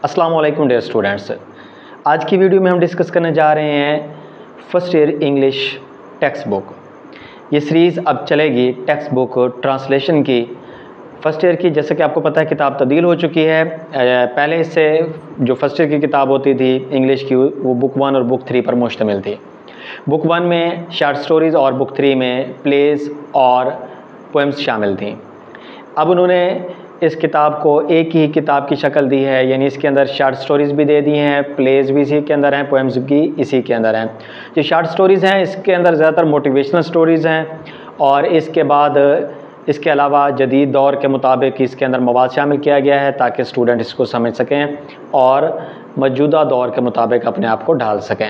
अस्सलाम वालेकुम dear students. आज की वीडियो में हम डिस्कस करने जा रहे हैं first year English text book. ये सीरीज़ अब चलेगी टेक्स्ट बुक ट्रांसलेशन की। फ़र्स्ट ईयर की जैसे कि आपको पता है किताब तब्दील हो चुकी है। पहले इससे जो फर्स्ट ईयर की किताब होती थी इंग्लिश की वो बुक 1 और बुक 3 पर मुश्तमिल थी। बुक 1 में शॉर्ट स्टोरीज़ और बुक 3 में प्लेज़ और पोएम्स शामिल थी। अब उन्होंने इस किताब को एक ही किताब की शक्ल दी है, यानी इसके अंदर शॉर्ट स्टोरीज़ भी दे दी हैं, प्लेज़ भी इसी के अंदर हैं, पोएम्स भी इसी के अंदर हैं। जो शॉर्ट स्टोरीज़ हैं इसके अंदर ज़्यादातर मोटिवेशनल स्टोरीज़ हैं और इसके बाद इसके अलावा जदीद दौर के मुताबिक इसके अंदर मवाद शामिल किया गया है ताकि स्टूडेंट इसको समझ सकें और मौजूदा दौर के मुताबिक अपने आप को ढाल सकें।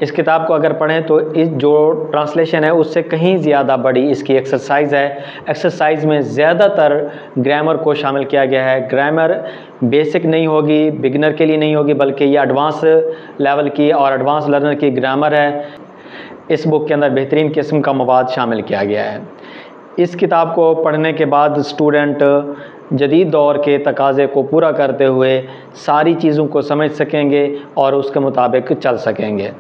इस किताब को अगर पढ़ें तो इस जो ट्रांसलेशन है उससे कहीं ज़्यादा बड़ी इसकी एक्सरसाइज है। एक्सरसाइज में ज़्यादातर ग्रामर को शामिल किया गया है। ग्रामर बेसिक नहीं होगी, बिगिनर के लिए नहीं होगी, बल्कि ये एडवांस लेवल की और एडवांस लर्नर की ग्रामर है। इस बुक के अंदर बेहतरीन किस्म का मवाद शामिल किया गया है। इस किताब को पढ़ने के बाद स्टूडेंट जदीद दौर के तकाज़े को पूरा करते हुए सारी चीज़ों को समझ सकेंगे और उसके मुताबिक चल सकेंगे।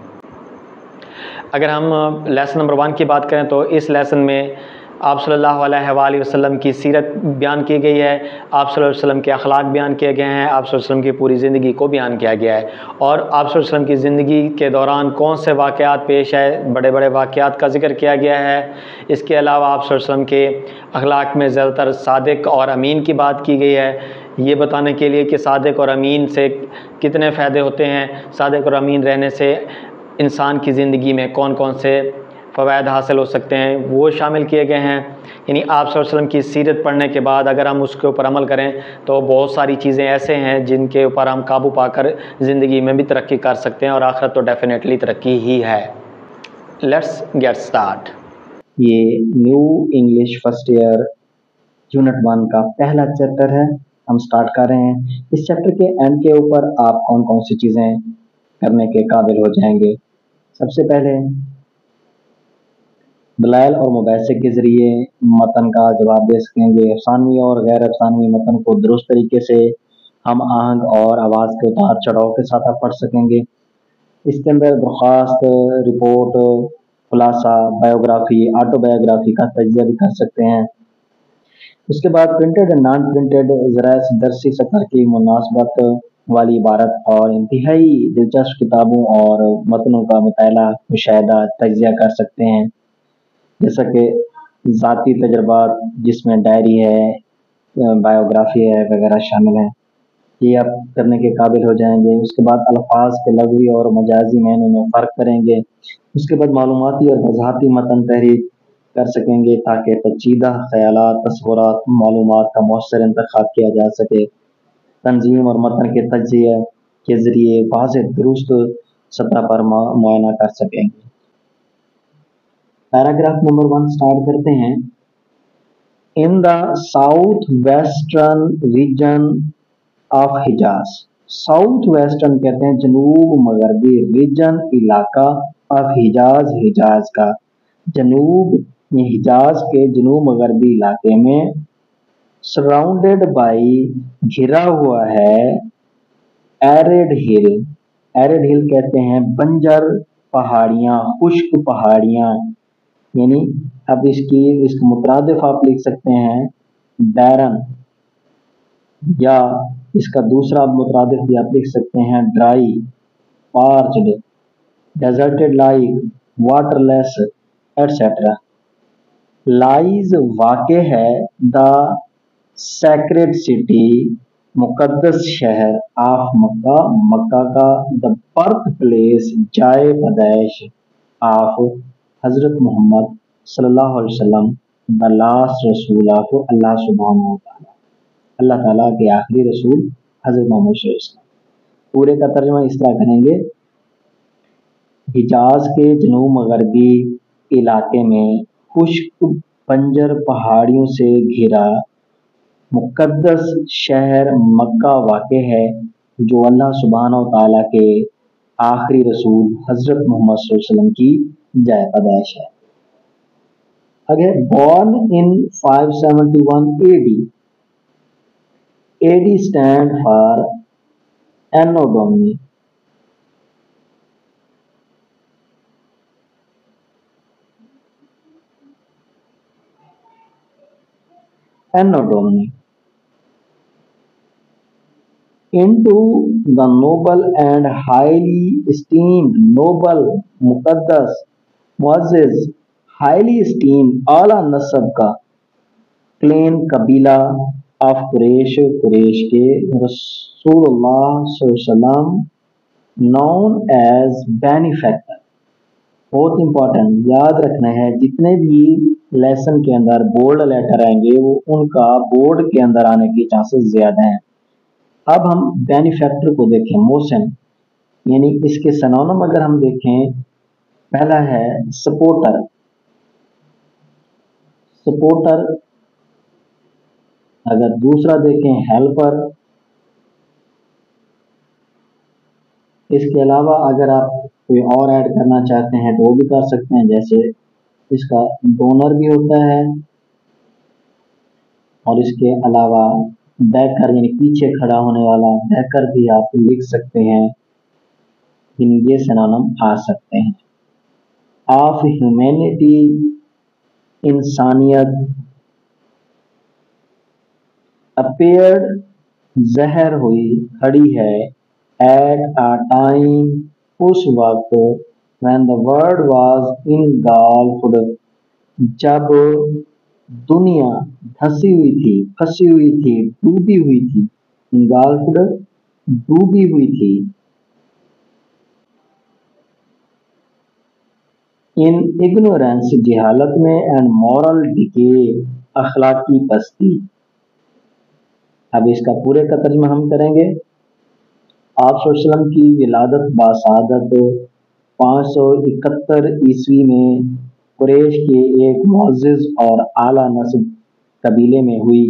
अगर हम लेसन नंबर 1 की बात करें तो इस लेसन में आप सल्लल्लाहु अलैहि वसल्लम की सीरत बयान की गई है, आप सल्लल्लाहु अलैहि वसल्लम के अखलाक बयान किए गए हैं, आप सल्लल्लाहु अलैहि वसल्लम की पूरी ज़िंदगी को बयान किया गया है और आप सल्लल्लाहु अलैहि वसल्लम की ज़िंदगी के दौरान कौन से वाक़यात पेश आए, बड़े बड़े वाक़यात का ज़िक्र किया गया है। इसके अलावा आप सल्लल्लाहु अलैहि वसल्लम के अखलाक में ज़्यादातर सादिक और अमीन की बात की गई है, ये बताने के लिए कि सादिक और अमीन से कितने फ़ायदे होते हैं, सादिक और अमीन रहने से इंसान की ज़िंदगी में कौन कौन से फ़वायद हासिल हो सकते हैं वो शामिल किए गए हैं। यानी आप सल्लल्लाहु अलैहि वसल्लम की सीरत पढ़ने के बाद अगर हम उसके ऊपर अमल करें तो बहुत सारी चीज़ें ऐसे हैं जिनके ऊपर हम काबू पाकर ज़िंदगी में भी तरक्की कर सकते हैं और आखिरत तो डेफिनेटली तरक्की ही है। Let's get start. ये new English first year unit 1 का पहला चैप्टर है, हम स्टार्ट कर रहे हैं। इस चैप्टर के एंड के ऊपर आप कौन कौन सी चीज़ें करने के काबिल हो जाएंगे। सबसे पहले दलाइल और मुबाहिसे के ज़रिए मतन का जवाब दे सकेंगे। अफसानवी और गैर अफसानवी मतन को दुरुस्त तरीके से हम आहंग और आवाज़ के उतार चढ़ाव के साथ आप पढ़ सकेंगे। इसके अंदर दरख्वास्त, रिपोर्ट, खुलासा, बायोग्राफी, ऑटोबायोग्राफी का तजिया भी कर सकते हैं। उसके बाद प्रिंटेड एंड नॉन प्रिंटेड ज़राए दरसी सतह की मुनासबत वाली इबारत और इंतहाई दिलचस्प किताबों और मतनों का मुताला, मुशाहिदा, तजिया कर सकते हैं, जैसा कि ज़ाती तजर्बात जिसमें डायरी है, बायोग्राफी है वगैरह शामिल है। ये आप करने के काबिल हो जाएंगे। उसके बाद अल्फाज के लग़वी और मजाजी मायनों में फ़र्क करेंगे। उसके बाद मालूमाती और वज़ाहती मतन तहरीर कर सकेंगे ताकि पेचीदा ख़यालात, तस्वुरात, मालूमात का मौसर इंतखाब किया जा सके। तंजीम और मतन के तजिया के ज़रिए वाज़ेह दुरुस्त सतह पर मुआयना कर सकेंगे। पैराग्राफ नंबर 1 स्टार्ट करते हैं। In the south western region of Hijaz. South western कहते हैं जनूब मगरबी रीजन, इलाका ऑफ हिजाज, हिजाज का। जनूब हिजाज के जनूब मगरबी इलाके में सराउंडेड बाई घिरा हुआ है एरिड हिल। एरिड हिल कहते हैं बंजर पहाड़ियाँ, खुश्क पहाड़ियाँ। यानी अब इसका मुतरादिफ आप लिख सकते हैं बैरन, या इसका दूसरा मुतरादिफ भी आप लिख सकते हैं dry, parched, deserted like, waterless etcetera. Lies वाक़े है द सैक्रेड सिटी, मुकद्दस शहर ऑफ मक्का, मक्का का। द बर्थ प्लेस, जाए पैदाइश ऑफ हज़रत मोहम्मद सल्लल्लाहु अलैहि वसल्लम, द लास्ट रसूल ऑफ अल्लाह सुब्हानहू व तआला, अल्लाह ताला के आखिरी रसूल हज़रत मोहम्मद सल्लल्लाहु अलैहि वसल्लम। पूरे का तर्जुमा इस तरह करेंगे, हिजाज के जनूब मगरबी इलाके में खुश्क बंजर पहाड़ियों से घिरा मुकद्दस शहर मक्का वाक़े है जो अल्लाह सुब्हानहू व तआला के आखिरी रसूल हज़रत मोहम्मद सल्लल्लाहु अलैहि वसल्लम की जाए पैदाइश है। अगर born in 571 AD, AD stand for एनोडोमी, एनोडोमी। into the noble and highly esteemed, noble, मुकद्दस, मुअज़्ज़ज़, highly esteemed, आला नस्ब का, क्लेन कबीला ऑफ कुरैश, कुरैश के, रसूलुल्लाह सल्लल्लाहु अलैहि वसल्लम नॉन एज बेनिफैक्टर। बहुत इंपॉर्टेंट याद रखना है, जितने भी लेसन के अंदर बोल्ड लेटर आएंगे वो उनका बोर्ड के अंदर आने के चांसेस ज्यादा हैं। अब हम बेनिफैक्टर को देखें, मोशन, यानी इसके सिनोनिम अगर हम देखें, पहला है सपोर्टर, सपोर्टर। अगर दूसरा देखें हेल्पर। इसके अलावा अगर आप कोई और ऐड करना चाहते हैं तो वो भी कर सकते हैं, जैसे इसका डोनर भी होता है, और इसके अलावा बैकर यानी पीछे खड़ा होने वाला बैकर भी आप लिख सकते हैं। ये सिनोनिम आ सकते हैं। ऑफ ह्यूमैनिटी, इंसानियत। अपीयर्ड, जहर हुई, खड़ी है। एट अ टाइम, उस वक्त। व्हेन द वर्ल्ड वाज इनगल्फ्ड, जब दुनिया धसी हुई थी, फंसी हुई थी, डूबी हुई थी। इनगल्फ्ड, डूबी हुई थी। इन इग्नोरेंस, जहालत में। एंड मॉरल डिके, अखलाकी पस्ती। अब इसका पूरे का तर्जुमा हम करेंगे। आप सल्लल्लाहु अलैहि वसल्लम की विलादत बासादत 571 ईस्वी में कुरैश के एक मुअज़्ज़ज़ और आला नस्ब कबीले में हुई।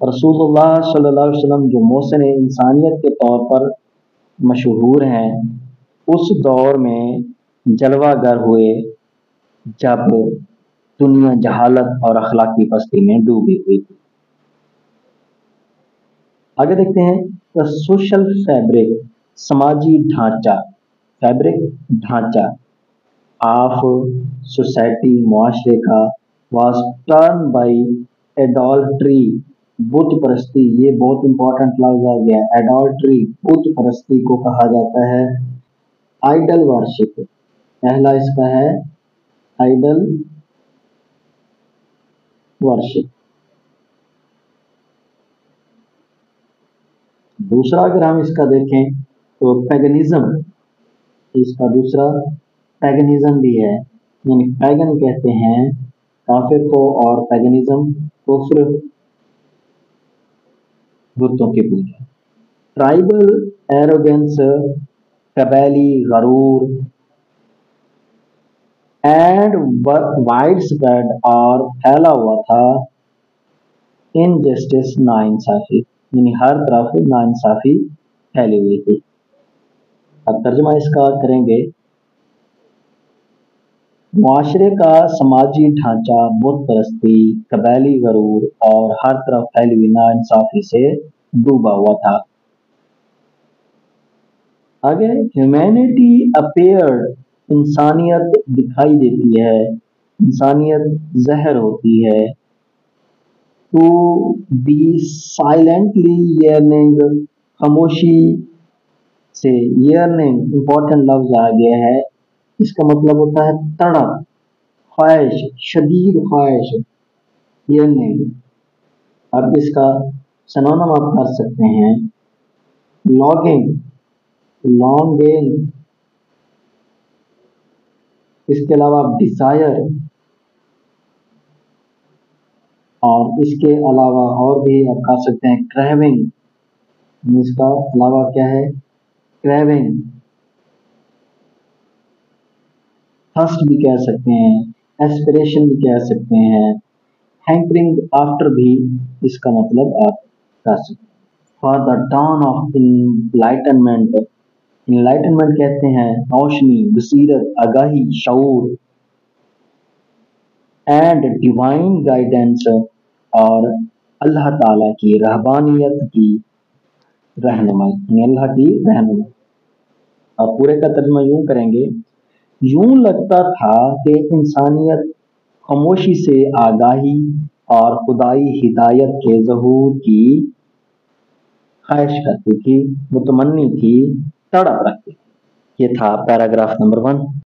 रसूलुल्लाह सल्लल्लाहु अलैहि वसल्लम जो मोहसिन इंसानियत के तौर पर मशहूर हैं, उस दौर में जलवागर हुए जब दुनिया जहालत और अखलाकी पस्ती में डूबी हुई थी। आगे देखते हैं द सोशल फैब्रिक, समाजी ढांचा। फैब्रिक, ढांचा ऑफ सोसाइटी, मुआशरे का। वाज टर्न बाई एडॉल्ट्री, बुत परस्ती। ये बहुत इंपॉर्टेंट लफ्ज आ गया, एडॉल्ट्री, बुत परस्ती को कहा जाता है। आइडल वर्शिप, पहला इसका है आइडल वर्शिप। दूसरा अगर हम इसका देखें तो पैगनिज्म, इसका दूसरा पैगनिज्म भी है, यानी पैगन कहते हैं काफिर को, और पैगनिज्म कुफ्र, बुतों की पूजा। ट्राइबल एरोगेंस, कबैली गरूर। एंड वाइड स्प्रेड, और फैला हुआ था। इनजस्टिस, नाइंसाफी, यानी हर तरफ नाइंसाफी फैली हुई थी। अब तर्जुमा इसका करेंगे। मुआशरे का समाजी ढांचा बुत परस्ती, कबैली गरूर और हर तरफ फैली हुई नाइंसाफी से डूबा हुआ था। आगे ह्यूमैनिटी अपीयर्ड, इंसानियत दिखाई देती है, इंसानियत जहर होती है। टू बी साइलेंटली यर्निंग, खामोशी से, यर्निंग इंपॉर्टेंट लफ्ज आ गया है, इसका मतलब होता है तड़प, ख्वाहिश, शदीद ख्वाहिश, यर्निंग। अब इसका सिनोनिम आप कर सकते हैं लॉगिंग, लॉन्गिंग। इसके अलावा आप डिजायर, और इसके अलावा और भी आप कर सकते हैं क्रेविंग। इसका अलावा क्या है, क्रेविंग। थर्स्ट भी कह सकते हैं, एस्पिरेशन भी कह सकते हैं, हैंकरिंग आफ्टर भी इसका मतलब आप कर सकते हैं। For the dawn of enlightenment, enlightenment कहते हैं रोशनी, बसीरत, आगाही, शऊर। एंड डिवाइन गाइडेंस, और अल्लाह ताला की रहबानियत की रहनुमाई, अल्लाह की रहनुमाई। अब पूरे का तर्जुमा यूं करेंगे, यूं लगता था कि इंसानियत खामोशी से आगाही और खुदाई हिदायत के ज़हूर की ख्वाहिश करती थी, मुतमन्नी थी, तड़प रखती थी। ये था पैराग्राफ नंबर 1।